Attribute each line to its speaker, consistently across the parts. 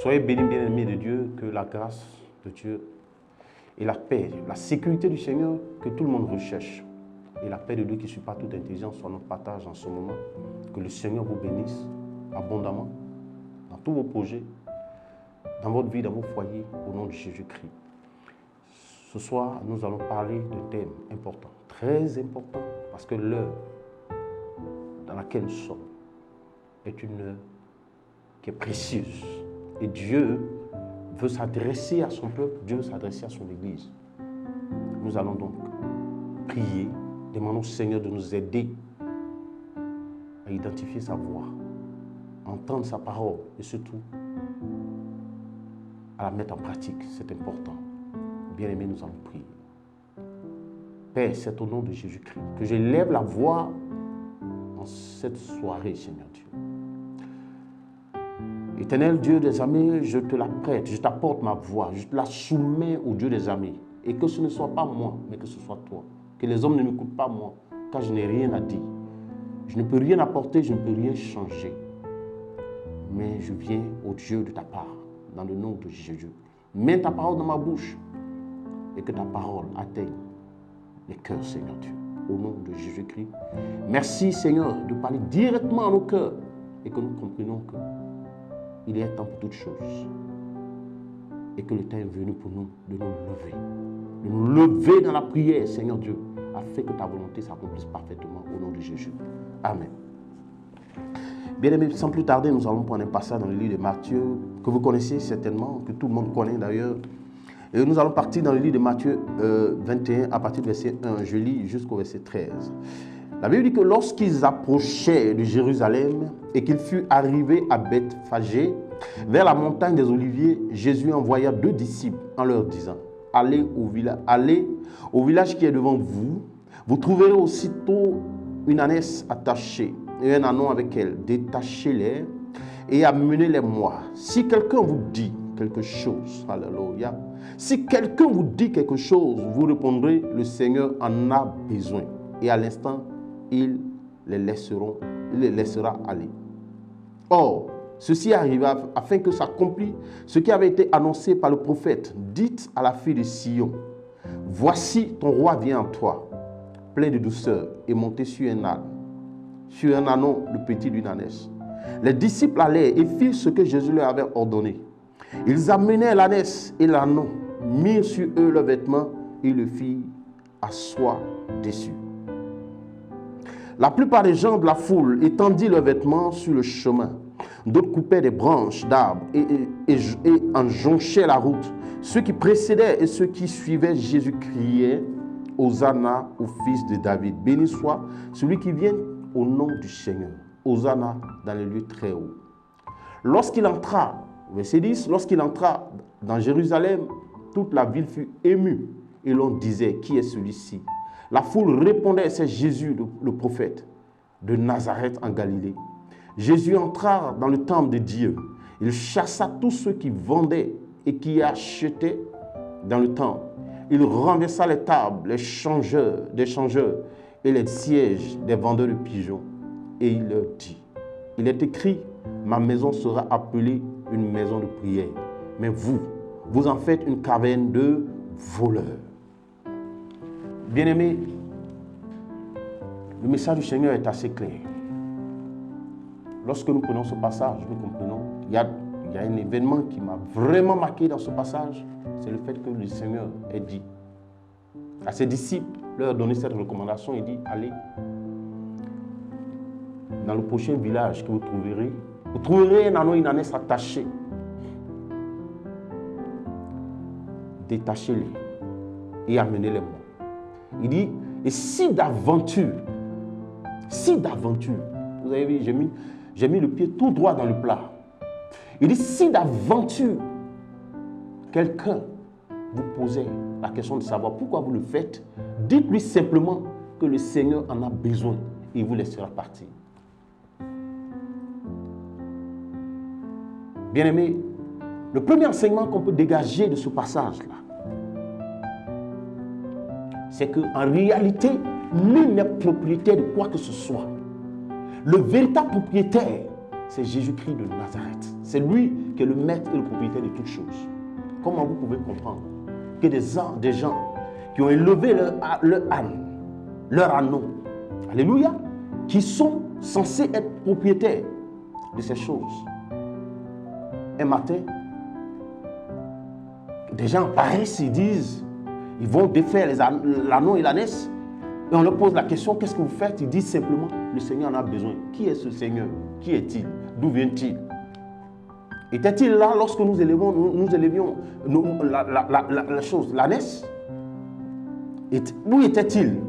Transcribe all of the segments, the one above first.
Speaker 1: Soyez bénis, bien-aimés de Dieu, que la grâce de Dieu et la paix, la sécurité du Seigneur que tout le monde recherche et la paix de Dieu qui ne suit pas toute intelligence soit notre partage en ce moment. Que le Seigneur vous bénisse abondamment dans tous vos projets, dans votre vie, dans vos foyers, au nom de Jésus-Christ. Ce soir, nous allons parler d'un thème important, très important, parce que l'heure dans laquelle nous sommes est une heure qui est précieuse. Et Dieu veut s'adresser à son peuple, Dieu veut s'adresser à son Église. Nous allons donc prier, demandons au Seigneur de nous aider à identifier sa voix, à entendre sa parole et surtout à la mettre en pratique. C'est important. Bien-aimés, nous allons prier. Père, c'est au nom de Jésus-Christ que j'élève la voix en cette soirée, Seigneur Dieu. Éternel Dieu des armées, je te la prête, je t'apporte ma voix, je te la soumets au Dieu des armées. Et que ce ne soit pas moi, mais que ce soit toi. Que les hommes ne m'écoutent pas moi, car je n'ai rien à dire. Je ne peux rien apporter, je ne peux rien changer. Mais je viens au Dieu de ta part, dans le nom de Jésus. Mets ta parole dans ma bouche et que ta parole atteigne les cœurs, Seigneur Dieu. Au nom de Jésus-Christ. Merci, Seigneur, de parler directement à nos cœurs et que nous comprenions que il y a un temps pour toutes choses. Et que le temps est venu pour nous de nous lever. De nous lever dans la prière, Seigneur Dieu, afin que ta volonté s'accomplisse parfaitement au nom de Jésus. Amen. Bien-aimés, sans plus tarder, nous allons prendre un passage dans le livre de Matthieu, que vous connaissez certainement, que tout le monde connaît d'ailleurs. Et nous allons partir dans le livre de Matthieu 21, à partir du verset 1. Je lis jusqu'au verset 13. La Bible dit que lorsqu'ils approchaient de Jérusalem et qu'ils furent arrivés à Bethphagée, vers la montagne des Oliviers, Jésus envoya 2 disciples en leur disant, allez au village qui est devant vous, vous trouverez aussitôt une ânesse attachée et un ânon avec elle. Détachez-les et amenez-les-moi. Si quelqu'un vous dit quelque chose, alléluia, si quelqu'un vous dit quelque chose, vous répondrez, le Seigneur en a besoin. Et à l'instant, il les laissera aller. Or, ceci arriva afin que s'accomplisse ce qui avait été annoncé par le prophète. Dites à la fille de Sion, voici ton roi vient en toi, plein de douceur, et monté sur un âne, sur un ânon, le petit d'une ânesse. Les disciples allèrent et firent ce que Jésus leur avait ordonné. Ils amenèrent l'ânesse et l'ânon, mirent sur eux leurs vêtements et le firent asseoir dessus. La plupart des gens de la foule étendirent leurs vêtements sur le chemin. D'autres coupaient des branches d'arbres et en jonchaient la route. Ceux qui précédaient et ceux qui suivaient Jésus criaient « Hosanna au fils de David ». Béni soit celui qui vient au nom du Seigneur. Hosanna dans les lieux très hauts. Lorsqu'il entra, verset 10, lorsqu'il entra dans Jérusalem, toute la ville fut émue et l'on disait « Qui est celui-ci » La foule répondait, c'est Jésus, le prophète de Nazareth en Galilée. Jésus entra dans le temple de Dieu. Il chassa tous ceux qui vendaient et qui achetaient dans le temple. Il renversa les tables, des changeurs et les sièges des vendeurs de pigeons. Et il leur dit, il est écrit, ma maison sera appelée une maison de prière. Mais vous en faites une caverne de voleurs. Bien-aimés, le message du Seigneur est assez clair. Lorsque nous prenons ce passage, nous comprenons, il y a un événement qui m'a vraiment marqué dans ce passage, c'est le fait que le Seigneur ait dit à ses disciples, leur donner cette recommandation, il dit, allez, dans le prochain village que vous trouverez un ânon et une ânesse attachés. Détachez-les et amenez-les-moi. Il dit, et si d'aventure, vous avez vu, j'ai mis le pied tout droit dans le plat. Il dit, si d'aventure, quelqu'un vous posait la question de savoir pourquoi vous le faites, dites-lui simplement que le Seigneur en a besoin et il vous laissera partir. Bien-aimés, le premier enseignement qu'on peut dégager de ce passage-là, c'est qu'en réalité, nul n'est propriétaire de quoi que ce soit. Le véritable propriétaire, c'est Jésus-Christ de Nazareth. C'est lui qui est le maître et le propriétaire de toutes choses. Comment vous pouvez comprendre que des gens qui ont élevé leur âne, leur anneau, alléluia, qui sont censés être propriétaires de ces choses. Un matin, des gens apparaissent, ils disent, ils vont défaire l'anneau et l'ânesse, et on leur pose la question, qu'est-ce que vous faites? Ils disent simplement, le Seigneur en a besoin. Qui est ce Seigneur? Qui est-il? D'où vient-il? Était-il là lorsque nous élevions la chose, l'ânesse? Où était-il?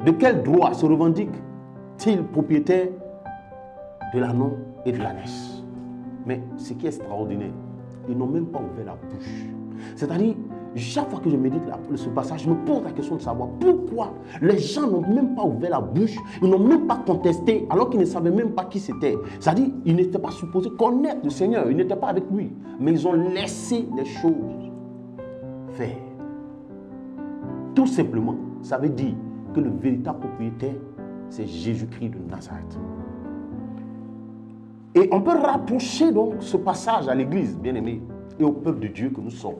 Speaker 1: De quel droit se revendique-t-il propriétaire de l'anneau et de l'ânesse? Mais ce qui est extraordinaire, ils n'ont même pas ouvert la bouche. C'est-à-dire, chaque fois que je médite ce passage, je me pose la question de savoir pourquoi les gens n'ont même pas ouvert la bouche, ils n'ont même pas contesté, alors qu'ils ne savaient même pas qui c'était. C'est-à-dire, ils n'étaient pas supposés connaître le Seigneur, ils n'étaient pas avec lui, mais ils ont laissé les choses faire. Tout simplement, ça veut dire que le véritable propriétaire, c'est Jésus-Christ de Nazareth. Et on peut rapprocher donc ce passage à l'Église, bien-aimés, et au peuple de Dieu que nous sommes.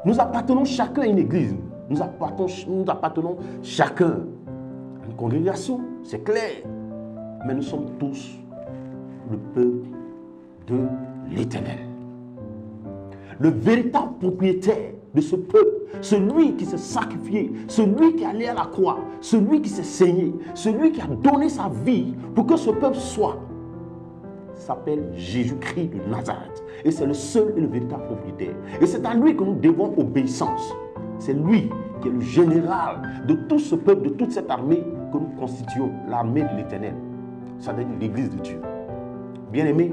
Speaker 1: Nous appartenons chacun à une église. Nous appartenons chacun à une congrégation, c'est clair. Mais nous sommes tous le peuple de l'Éternel. Le véritable propriétaire de ce peuple, celui qui s'est sacrifié, celui qui est allé à la croix, celui qui s'est saigné, celui qui a donné sa vie pour que ce peuple soit, s'appelle Jésus-Christ de Nazareth. Et c'est le seul et le véritable propriétaire. Et c'est à lui que nous devons obéissance. C'est lui qui est le général de tout ce peuple, de toute cette armée que nous constituons, l'armée de l'Éternel. Ça veut dire l'Église de Dieu. Bien-aimés,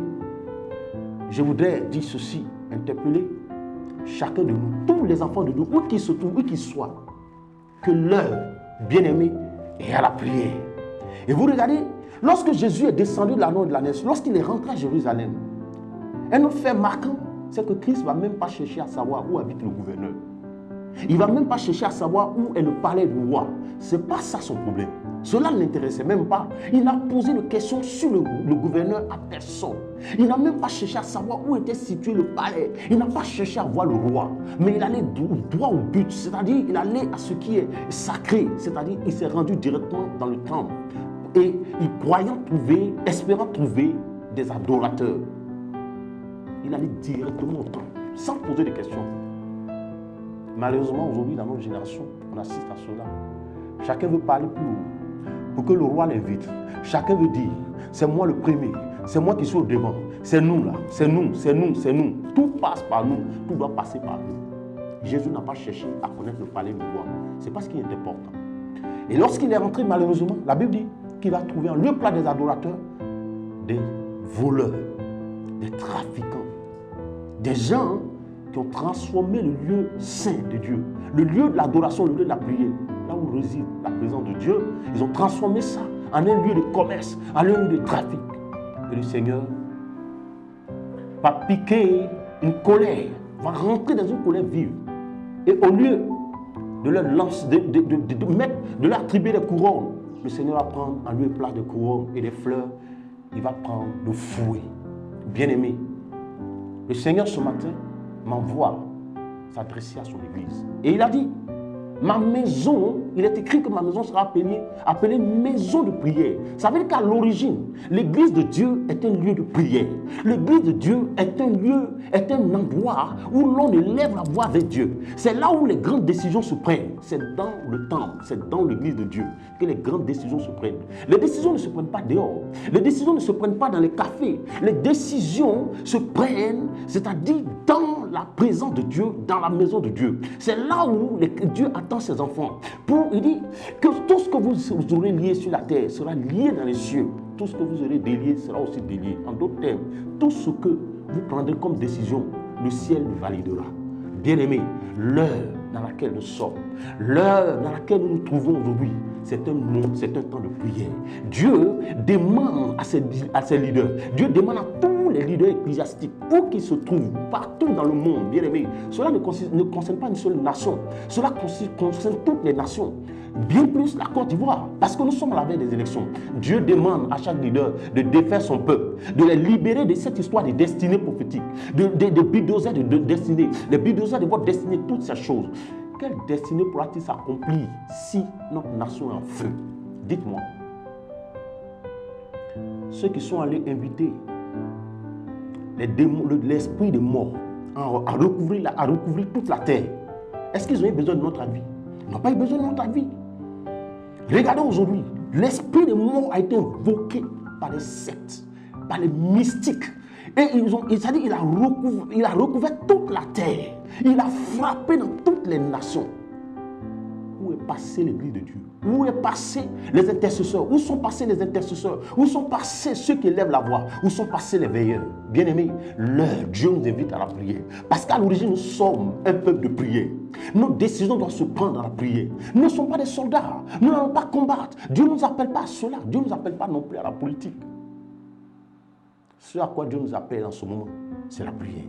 Speaker 1: je voudrais dire ceci, interpeller chacun de nous, tous les enfants de Dieu, où qu'ils se trouvent, où qu'ils soient, que l'heure, bien-aimé, est à la prière. Et vous regardez, lorsque Jésus est descendu de l'anneau de l'ânesse, lorsqu'il est rentré à Jérusalem, un autre fait marquant, c'est que Christ ne va même pas chercher à savoir où habite le gouverneur. Il ne va même pas chercher à savoir où est le palais du roi. Ce n'est pas ça son problème. Cela ne l'intéressait même pas. Il n'a posé de questions sur le gouverneur à personne. Il n'a même pas cherché à savoir où était situé le palais. Il n'a pas cherché à voir le roi. Mais il allait droit au but. C'est-à-dire, il allait à ce qui est sacré. C'est-à-dire, il s'est rendu directement dans le temple. Et espérant trouver des adorateurs. Il allait directement au temple, sans poser de questions. Malheureusement, aujourd'hui, dans notre génération, on assiste à cela. Chacun veut parler plus haut, pour que le roi l'invite. Chacun veut dire, c'est moi le premier, c'est moi qui suis au devant, c'est nous là, c'est nous, c'est nous, c'est nous. Tout passe par nous, tout doit passer par nous. Jésus n'a pas cherché à connaître le palais du roi. C'est pas ce qui est important. Et lorsqu'il est rentré, malheureusement, la Bible dit qu'il va trouver en lieu plat des adorateurs, des voleurs, des trafiquants, des gens qui ont transformé le lieu saint de Dieu, le lieu de l'adoration, le lieu de la prière, là où réside la présence de Dieu. Ils ont transformé ça en un lieu de commerce, en un lieu de trafic. Et le Seigneur va piquer une colère, va rentrer dans une colère vive. Et au lieu de leur lancer, de leur attribuer des couronnes, le Seigneur va prendre en lieu plat de couronnes et des fleurs, il va prendre le fouet. Bien-aimé, le Seigneur ce matin m'envoie s'adresser à son église. Et il a dit, ma maison, il est écrit que ma maison sera appelée maison de prière. Ça veut dire qu'à l'origine, l'église de Dieu est un lieu de prière. L'église de Dieu est un lieu, est un endroit où l'on élève la voix avec Dieu. C'est là où les grandes décisions se prennent. C'est dans le temple, c'est dans l'église de Dieu que les grandes décisions se prennent. Les décisions ne se prennent pas dehors. Les décisions ne se prennent pas dans les cafés. Les décisions se prennent, c'est-à-dire dans la présence de Dieu, dans la maison de Dieu. C'est là où Dieu attend ses enfants. Il dit que tout ce que vous aurez lié sur la terre sera lié dans les cieux. Tout ce que vous aurez délié sera aussi délié. En d'autres termes, tout ce que vous prendrez comme décision, le ciel le validera. Bien-aimés, l'heure dans laquelle nous sommes, l'heure dans laquelle nous nous trouvons aujourd'hui, c'est un temps de prière. Dieu demande à ses leaders, Dieu demande à tous tous les leaders ecclésiastiques, où qu'ils se trouvent, partout dans le monde, bien aimé, cela ne concerne pas une seule nation. Cela concerne toutes les nations. Bien plus la Côte d'Ivoire, parce que nous sommes à la veille des élections. Dieu demande à chaque leader de défaire son peuple, de les libérer de cette histoire de destinée prophétique, de bulldozers de destinée, les bulldozers de votre destinée, toutes ces choses. Quelle destinée pourra-t-il s'accomplir si notre nation est en feu? Dites-moi. Ceux qui sont allés inviter l'esprit de mort à recouvrir toute la terre, est-ce qu'ils ont eu besoin de notre avis? Ils n'ont pas eu besoin de notre avis. Regardez aujourd'hui, l'esprit de mort a été invoqué par les sectes, par les mystiques. Et il a recouvert toute la terre. Il a frappé dans toutes les nations. Où est passé l'église de Dieu? Où est passé les intercesseurs? Où sont passés les intercesseurs? Où sont passés ceux qui élèvent la voix? Où sont passés les veilleurs? Bien-aimés, Dieu nous invite à la prière. Parce qu'à l'origine, nous sommes un peuple de prière. Nos décisions doivent se prendre dans la prière. Nous ne sommes pas des soldats. Nous n'allons pas combattre. Dieu ne nous appelle pas à cela. Dieu ne nous appelle pas non plus à la politique. Ce à quoi Dieu nous appelle en ce moment, c'est la prière.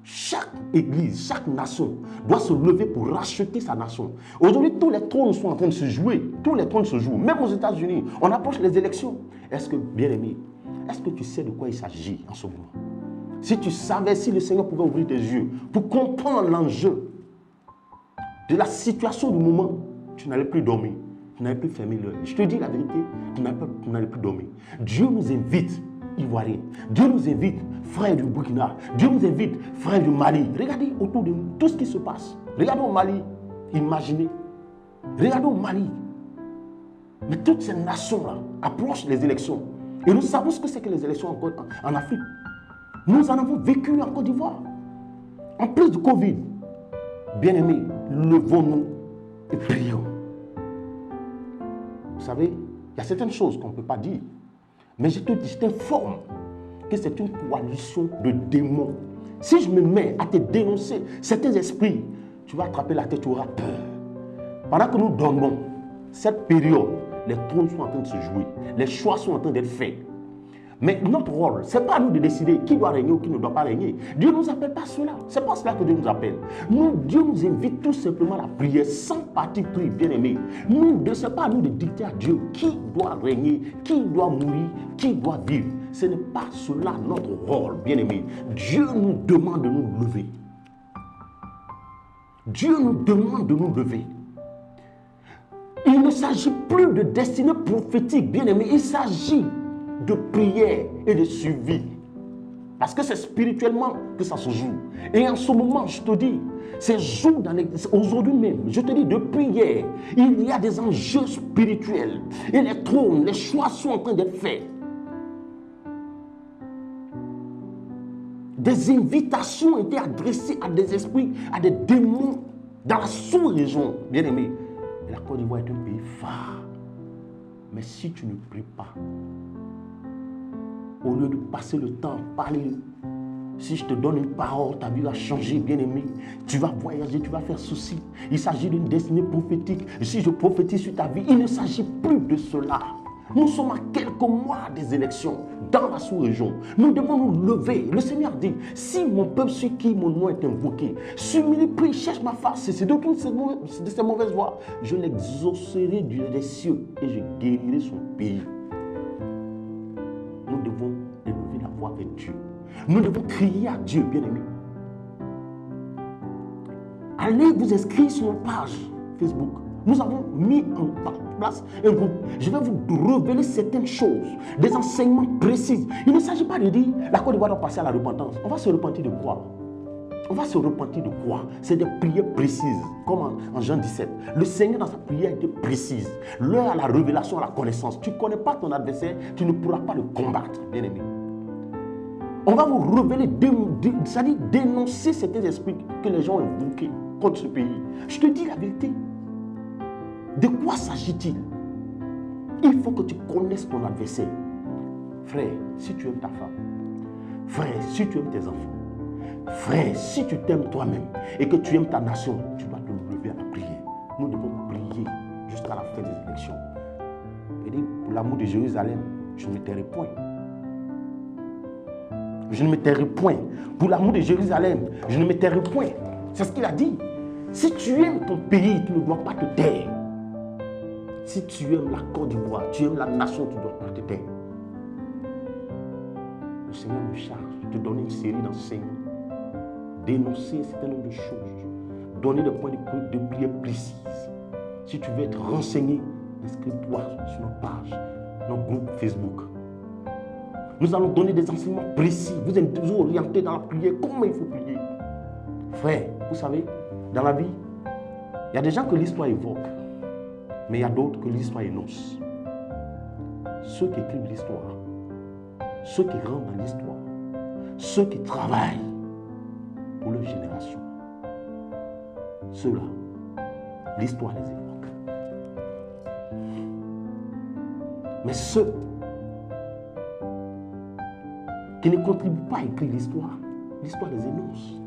Speaker 1: Chaque église, chaque nation doit se lever pour racheter sa nation. Aujourd'hui, tous les trônes sont en train de se jouer. Tous les trônes se jouent. Même aux États-Unis, on approche les élections. Est-ce que, bien-aimé, est-ce que tu sais de quoi il s'agit en ce moment? Si tu savais, si le Seigneur pouvait ouvrir tes yeux pour comprendre l'enjeu de la situation du moment, tu n'allais plus dormir. Tu n'allais plus fermer l'œil. Je te dis la vérité, tu n'allais plus dormir. Dieu nous invite, Ivoiriens. Dieu nous invite, frères du Burkina. Dieu nous invite, frères du Mali. Regardez autour de nous tout ce qui se passe. Regardez au Mali, imaginez. Regardez au Mali. Mais toutes ces nations-là approchent les élections. Et nous savons ce que c'est que les élections en Afrique. Nous en avons vécu en Côte d'Ivoire. En plus du Covid, bien-aimés, levons-nous et prions. Vous savez, il y a certaines choses qu'on ne peut pas dire. Mais je t'informe que c'est une coalition de démons. Si je me mets à te dénoncer certains esprits, tu vas attraper la tête, tu auras peur. Pendant que nous dormons, cette période, les trônes sont en train de se jouer. Les choix sont en train d'être faits. Mais notre rôle, ce n'est pas à nous de décider qui doit régner ou qui ne doit pas régner. Dieu ne nous appelle pas à cela. Ce n'est pas cela que Dieu nous appelle. Dieu nous invite tout simplement à la prière sans parti pris, bien-aimés. Ce n'est pas à nous de dicter à Dieu qui doit régner, qui doit mourir, qui doit vivre. Ce n'est pas cela notre rôle, bien-aimés. Dieu nous demande de nous lever. Dieu nous demande de nous lever. Il ne s'agit plus de destinée prophétique, bien-aimés. Il s'agit de prière et de suivi. Parce que c'est spirituellement que ça se joue. Et en ce moment, je te dis, aujourd'hui même, je te dis, de prière, il y a des enjeux spirituels. Et les trônes, les choix sont en train d'être faits. Des invitations ont été adressées à des esprits, à des démons dans la sous-région. Bien aimé, la Côte d'Ivoire est un pays phare. Mais si tu ne pries pas, au lieu de passer le temps à parler, si je te donne une parole, ta vie va changer, bien-aimé. Tu vas voyager, tu vas faire ceci. Il s'agit d'une destinée prophétique. Si je prophétise sur ta vie, il ne s'agit plus de cela. Nous sommes à quelques mois des élections dans la sous-région. Nous devons nous lever. Le Seigneur dit, si mon peuple sur qui mon nom est invoqué, s'humilie, prie, cherche ma face, c'est de toutes ces mauvaises voies, je l'exaucerai des cieux et je guérirai son pays. Nous devons élever la voix avec Dieu. Nous devons crier à Dieu, bien-aimés. Allez vous inscrire sur notre page Facebook. Nous avons mis en place un groupe. Je vais vous révéler certaines choses, des enseignements précis. Il ne s'agit pas de dire la Côte d'Ivoire doit passer à la repentance. On va se repentir de quoi? On va se repentir de quoi? C'est des prières précises, comme en Jean 17. Le Seigneur dans sa prière était précise. L'heure à la révélation, à la connaissance. Tu ne connais pas ton adversaire, tu ne pourras pas le combattre, bien-aimé. On va vous révéler, c'est-à-dire dénoncer certains esprits que les gens ont invoqués contre ce pays. Je te dis la vérité. De quoi s'agit-il? Il faut que tu connaisses ton adversaire. Frère, si tu aimes ta femme, frère, si tu aimes tes enfants, frère, si tu t'aimes toi-même et que tu aimes ta nation, tu dois te lever à la prière. Nous devons prier jusqu'à la fin des élections. Et dit, pour l'amour de Jérusalem, je ne me tairai point. je ne me tairai point. Pour l'amour de Jérusalem, je ne me tairai point. C'est ce qu'il a dit. Si tu aimes ton pays, tu ne dois pas te taire. Si tu aimes la Côte d'Ivoire, tu aimes la nation, tu ne dois pas te taire. Le Seigneur me charge de te donner une série d'enseignements, dénoncer un certain nombre de choses, donner des points de prière précis. Si tu veux être renseigné, inscris-toi sur notre page, notre groupe Facebook. Nous allons donner des enseignements précis. Vous êtes toujours orientés dans la prière. Comment il faut prier? Frère, vous savez, dans la vie, il y a des gens que l'histoire évoque, mais il y a d'autres que l'histoire énonce. Ceux qui écrivent l'histoire, ceux qui rentrent dans l'histoire, ceux qui travaillent pour leur génération, ceux-là, l'histoire les évoque. Mais ceux qui ne contribuent pas à écrire l'histoire, l'histoire les énonce.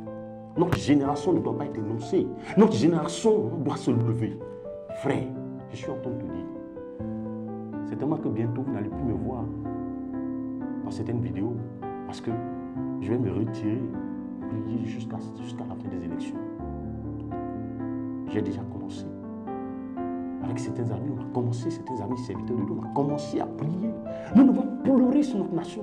Speaker 1: Notre génération ne doit pas être énoncée. Notre génération doit se lever. Frère, je suis en train de te dire, c'est tellement que bientôt vous n'allez plus me voir dans certaines vidéos parce que je vais me retirer, prier jusqu'à la fin des élections. J'ai déjà commencé. Avec certains amis, on a commencé, certains amis serviteurs de Dieu, on a commencé à prier. Nous devons pleurer sur notre nation.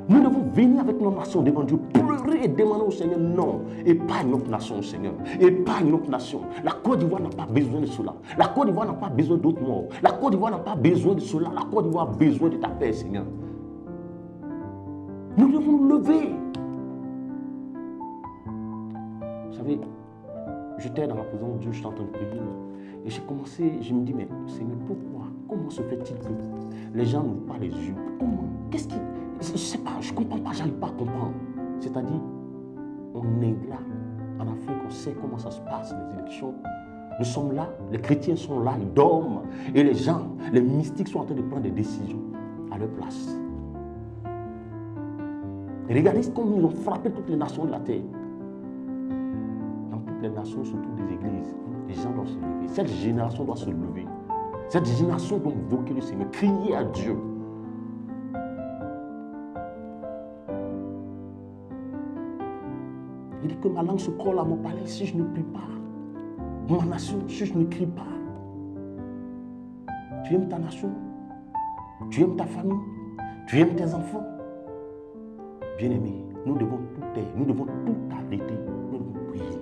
Speaker 1: Nous devons venir avec notre nation devant Dieu, pleurer et demander au Seigneur, non, épargne notre nation, Seigneur, épargne notre nation. La Côte d'Ivoire n'a pas besoin de cela. La Côte d'Ivoire n'a pas besoin d'autres morts. La Côte d'Ivoire n'a pas besoin de cela. La Côte d'Ivoire a besoin de ta paix, Seigneur. Nous devons nous lever. Vous savez, j'étais dans la présence de Dieu, j'étais en train de prier. Et j'ai commencé, je me dis, mais Seigneur, pourquoi? Comment se fait-il que les gens n'ouvrent pas les yeux? Comment? Qu'est-ce qui... Je ne sais pas, je ne comprends pas, je n'arrive pas à comprendre. C'est-à-dire, on est là, en Afrique, on sait comment ça se passe, les élections. Nous sommes là, les chrétiens sont là, ils dorment. Et les gens, les mystiques sont en train de prendre des décisions à leur place. Et regardez comme ils ont frappé toutes les nations de la terre. Dans toutes les nations, surtout des églises, les gens doivent se lever. Cette génération doit se lever. Cette génération doit invoquer le Seigneur, crier à Dieu. Il dit que ma langue se colle à mon palais si je ne prie pas. Ma nation, si je ne crie pas. Tu aimes ta nation? Tu aimes ta famille? Tu aimes tes enfants? Bien-aimés, nous devons tout taire, nous devons tout arrêter, nous devons prier.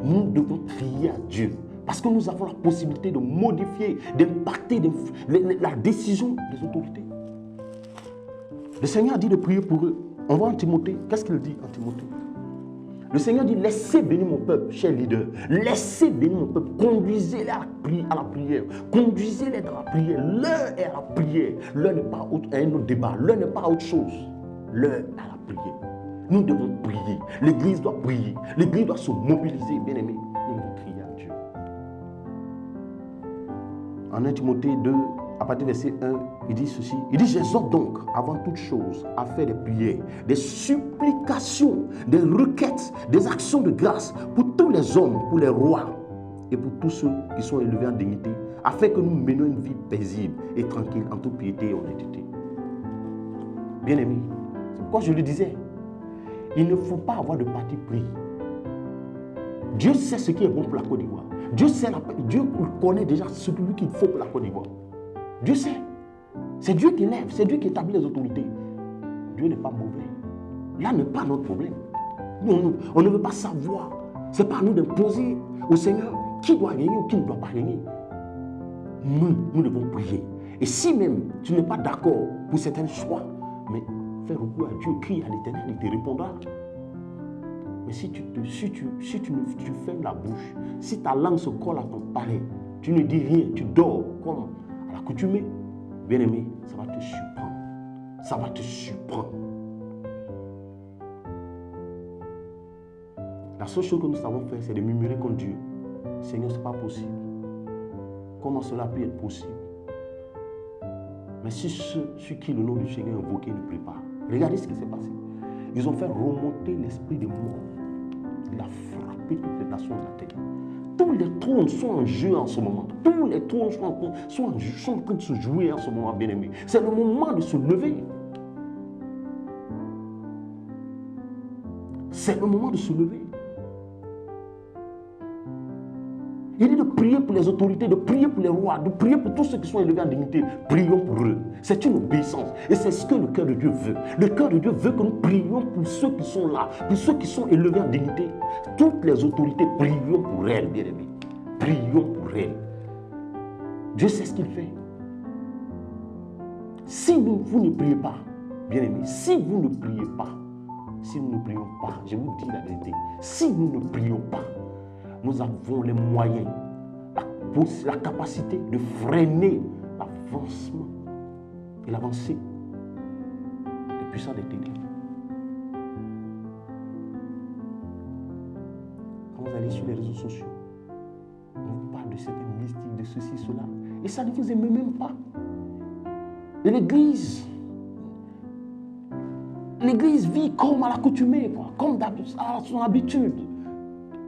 Speaker 1: Nous devons crier à Dieu. Parce que nous avons la possibilité de modifier, d'impacter la décision des autorités. Le Seigneur a dit de prier pour eux. On voit en Timothée, qu'est-ce qu'il dit en Timothée? Le Seigneur dit, laissez venir mon peuple, chers leaders. Laissez venir mon peuple. Conduisez-les à la prière. Conduisez-les dans la prière. L'heure est à la prière. L'heure n'est pas à un autre débat. L'heure n'est pas à autre chose. L'heure est à la prière. Nous devons prier. L'Église doit prier. L'Église doit se mobiliser, bien aimé. Nous devons crier à Dieu. En 1 Timothée 2, à partir du verset 1, il dit ceci. Il dit, j'exhorte donc, avant toute chose, à faire des prières, des supplications, des requêtes, des actions de grâce pour tous les hommes, pour les rois et pour tous ceux qui sont élevés en dignité, afin que nous menions une vie paisible et tranquille en toute piété et honnêteté. Bien-aimés, c'est pourquoi je le disais, il ne faut pas avoir de parti pris. Dieu sait ce qui est bon pour la Côte d'Ivoire. Dieu connaît déjà ce qu'il faut pour la Côte d'Ivoire. Dieu sait. C'est Dieu qui lève, c'est Dieu qui établit les autorités. Dieu n'est pas mauvais. Là n'est pas notre problème. Nous, on ne veut pas savoir. Ce n'est pas à nous d'imposer au Seigneur qui doit gagner ou qui ne doit pas gagner. Nous devons prier. Et si même tu n'es pas d'accord pour certains choix, mais fais recours à Dieu, crie à l'Éternel, il te répondra. Mais si tu fermes la bouche, si ta langue se colle à ton palais, tu ne dis rien, tu dors comme à l'accoutumée, bien-aimé, ça va te surprendre. Ça va te surprendre. La seule chose que nous savons faire, c'est de murmurer contre Dieu. Seigneur, ce n'est pas possible. Comment cela peut être possible? Mais si ceux sur qui le nom du Seigneur est invoqué ne prient pas, regardez ce qui s'est passé. Ils ont fait remonter l'esprit des morts. Il a frappé toutes les nations de la terre. Tous les trônes sont en jeu en ce moment. Tous les trônes sont en train de se jouer en ce moment, bien-aimés. C'est le moment de se lever. C'est le moment de se lever. Il dit de prier pour les autorités, de prier pour les rois, de prier pour tous ceux qui sont élevés en dignité. Prions pour eux. C'est une obéissance. Et c'est ce que le cœur de Dieu veut. Le cœur de Dieu veut que nous prions pour ceux qui sont là, pour ceux qui sont élevés en dignité. Toutes les autorités, prions pour elles, bien-aimés. Prions pour elles. Dieu sait ce qu'il fait. Si vous ne priez pas, bien-aimés, si vous ne priez pas, si nous ne prions pas, je vous dis la vérité, si nous ne prions pas, nous avons les moyens, la capacité de freiner l'avancement et l'avancée des puissants des ténèbres. Quand vous allez sur les réseaux sociaux, on vous parle de certaines mystiques, de ceci, cela, et ça ne vous émeut même pas. Et l'Église vit comme à l'accoutumée, comme à son habitude.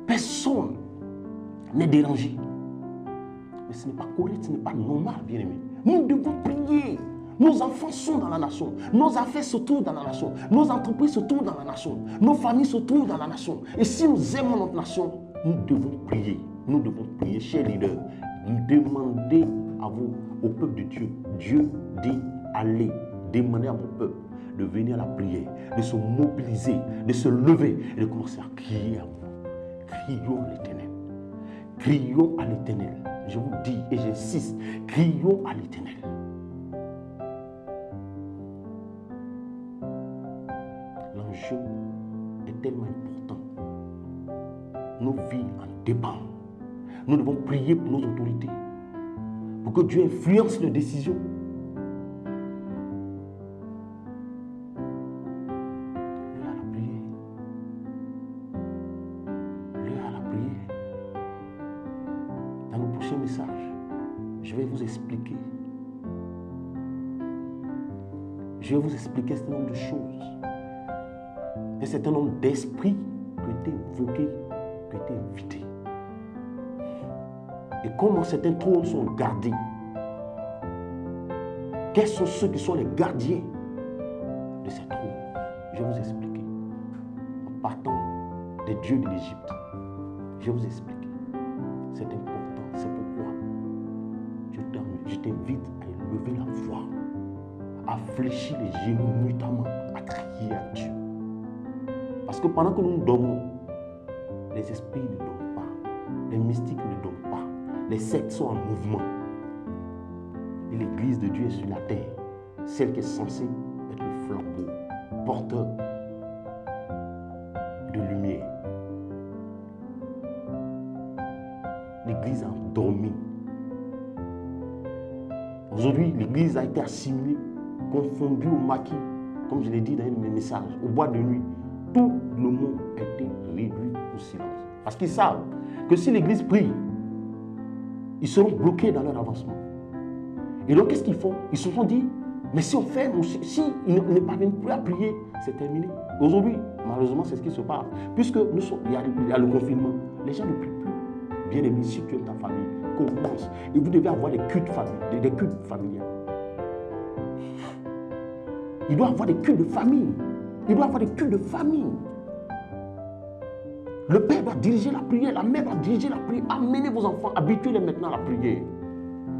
Speaker 1: Personne n'est dérangé. Mais ce n'est pas correct, ce n'est pas normal, bien-aimé. Nous devons prier. Nos enfants sont dans la nation. Nos affaires se trouvent dans la nation. Nos entreprises se trouvent dans la nation. Nos familles se trouvent dans la nation. Et si nous aimons notre nation, nous devons prier. Nous devons prier, chers leaders. Demandez à vous, au peuple de Dieu. Dieu dit, allez, demandez à mon peuple de venir à la prière, de se mobiliser, de se lever et de commencer à crier à moi. Crions à l'Éternel. Crions à l'Éternel. Je vous dis et j'insiste, crions à l'Éternel. L'enjeu est tellement important. Nos vies en dépendent. Nous devons prier pour nos autorités, pour que Dieu influence leurs décisions. Je vais vous expliquer un certain nombre de choses. Un certain nombre d'esprits qui ont été invoqués, qui ont été invités. Et comment certains trônes sont gardés. Quels sont ceux qui sont les gardiens de ces trônes? Je vais vous expliquer. En partant des dieux de l'Égypte, je vais vous expliquer. C'est important. C'est pourquoi je t'invite à élever la voix, à fléchir les genoux nuitamment, à crier à Dieu. Parce que pendant que nous dormons, les esprits ne dorment pas, les mystiques ne dorment pas, les sectes sont en mouvement. Et l'Église de Dieu est sur la terre, celle qui est censée être le flambeau, porteur de lumière. L'Église a endormi. Aujourd'hui, l'Église a été assimilée, confondue au maquis, comme je l'ai dit dans un de mes messages, au bois de nuit. Tout le monde a été réduit au silence. Parce qu'ils savent que si l'Église prie, ils seront bloqués dans leur avancement. Et donc, qu'est-ce qu'ils font? Ils se sont dit, mais si on fait, si ils ne parviennent plus à prier, c'est terminé. Aujourd'hui, malheureusement, c'est ce qui se passe. Puisque il y a le confinement, les gens ne prient plus. Bien aimé, si tu es ta famille, commence. Et vous devez avoir des cultes familiales. Il doit y avoir des cultes de famille. Il doit y avoir des cultes de famille. Le père doit diriger la prière, la mère doit diriger la prière. Amenez vos enfants, habituez-les maintenant à la prière.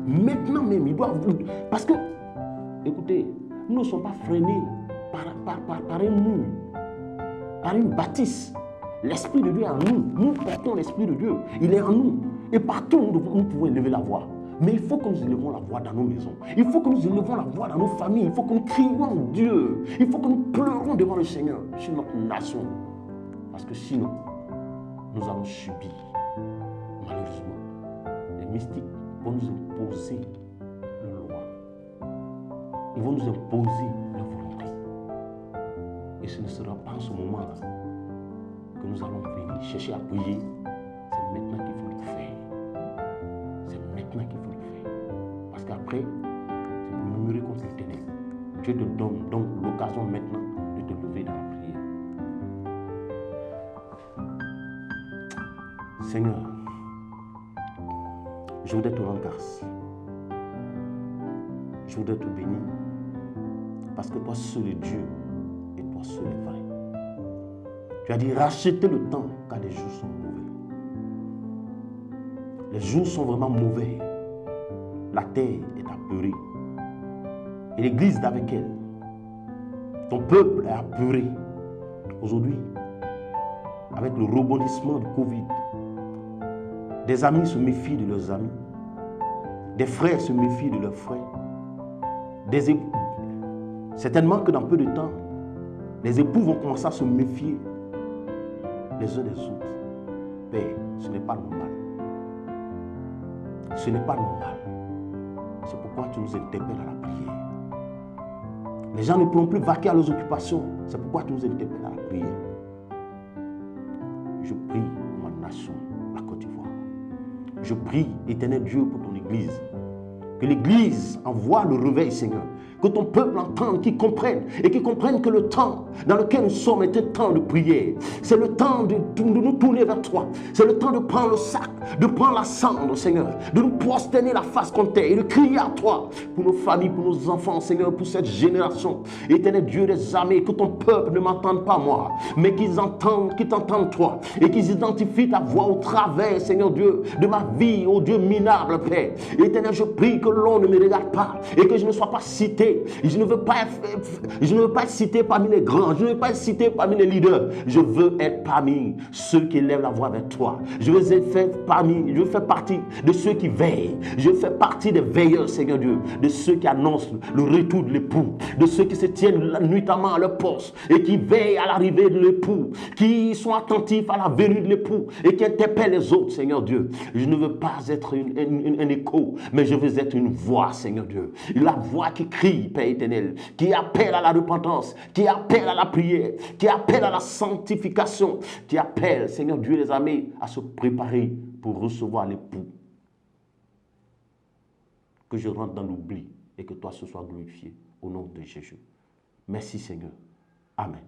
Speaker 1: Maintenant même, il doit... Parce que, écoutez, nous ne sommes pas freinés par un mur, par une bâtisse. L'Esprit de Dieu est en nous. Nous portons l'Esprit de Dieu. Il est en nous. Et partout, nous pouvons élever la voix. Mais il faut que nous élevons la voix dans nos maisons. Il faut que nous élevons la voix dans nos familles. Il faut que nous crions Dieu. Il faut que nous pleurons devant le Seigneur sur notre nation. Parce que sinon, nous allons subir, malheureusement, les mystiques vont nous imposer leur loi. Ils vont nous imposer leur volonté. Et ce ne sera pas en ce moment-là que nous allons venir chercher à prier. C'est maintenant qu'il faut le faire. C'est maintenant qu'il faut le faire. Parce qu'après, c'est pour murmurer contre l'Éternel. Dieu te donne donc l'occasion maintenant de te lever dans la prière. Seigneur, je voudrais te rendre grâce. Je voudrais te bénir. Parce que toi seul est Dieu et toi seul est vrai. Tu as dit rachetez le temps car les jours sont mauvais. Les jours sont vraiment mauvais. La terre est apeurée. Et l'église d'avec elle. Ton peuple est apeuré. Aujourd'hui, avec le rebondissement de Covid, des amis se méfient de leurs amis. Des frères se méfient de leurs frères. Certainement que dans peu de temps, les époux vont commencer à se méfier les uns des autres. Père, ce n'est pas normal. Ce n'est pas normal. C'est pourquoi tu nous interpelles à la prière. Les gens ne pourront plus vaquer à leurs occupations. C'est pourquoi tu nous interpelles à la prière. Je prie pour ma nation, la Côte d'Ivoire. Je prie, éternel Dieu, pour ton Église. Que l'Église envoie le réveil, Seigneur. Que ton peuple entende, qu'il comprenne. Et qu'il comprenne que le temps dans lequel nous sommes est un temps de prière. C'est le temps de nous tourner vers toi. C'est le temps de prendre le sac, de prendre la cendre, Seigneur. De nous prosterner la face contre terre et de crier à toi. Pour nos familles, pour nos enfants, Seigneur, pour cette génération. Éternel Dieu des armées, que ton peuple ne m'entende pas moi. Mais qu'ils entendent, qu'ils t'entendent toi. Et qu'ils identifient ta voix au travers, Seigneur Dieu, de ma vie, ô Dieu minable, Père. Éternel, je prie que l'on ne me regarde pas et que je ne sois pas cité. Je ne veux pas être cité parmi les grands. Je ne veux pas être cité parmi les leaders. Je veux être parmi ceux qui élèvent la voix vers toi. Je veux faire partie de ceux qui veillent. Je fais partie des veilleurs, Seigneur Dieu, de ceux qui annoncent le retour de l'époux, de ceux qui se tiennent nuitamment à leur poste et qui veillent à l'arrivée de l'époux, qui sont attentifs à la venue de l'époux et qui interpellent les autres, Seigneur Dieu. Je ne veux pas être un écho, mais je veux être une voix, Seigneur Dieu. La voix qui crie, Père éternel, qui appelle à la repentance, qui appelle à la prière, qui appelle à la sanctification, qui appelle, Seigneur Dieu les armées, à se préparer pour recevoir l'époux. Que je rentre dans l'oubli et que toi ce sois glorifié au nom de Jésus. Merci Seigneur. Amen.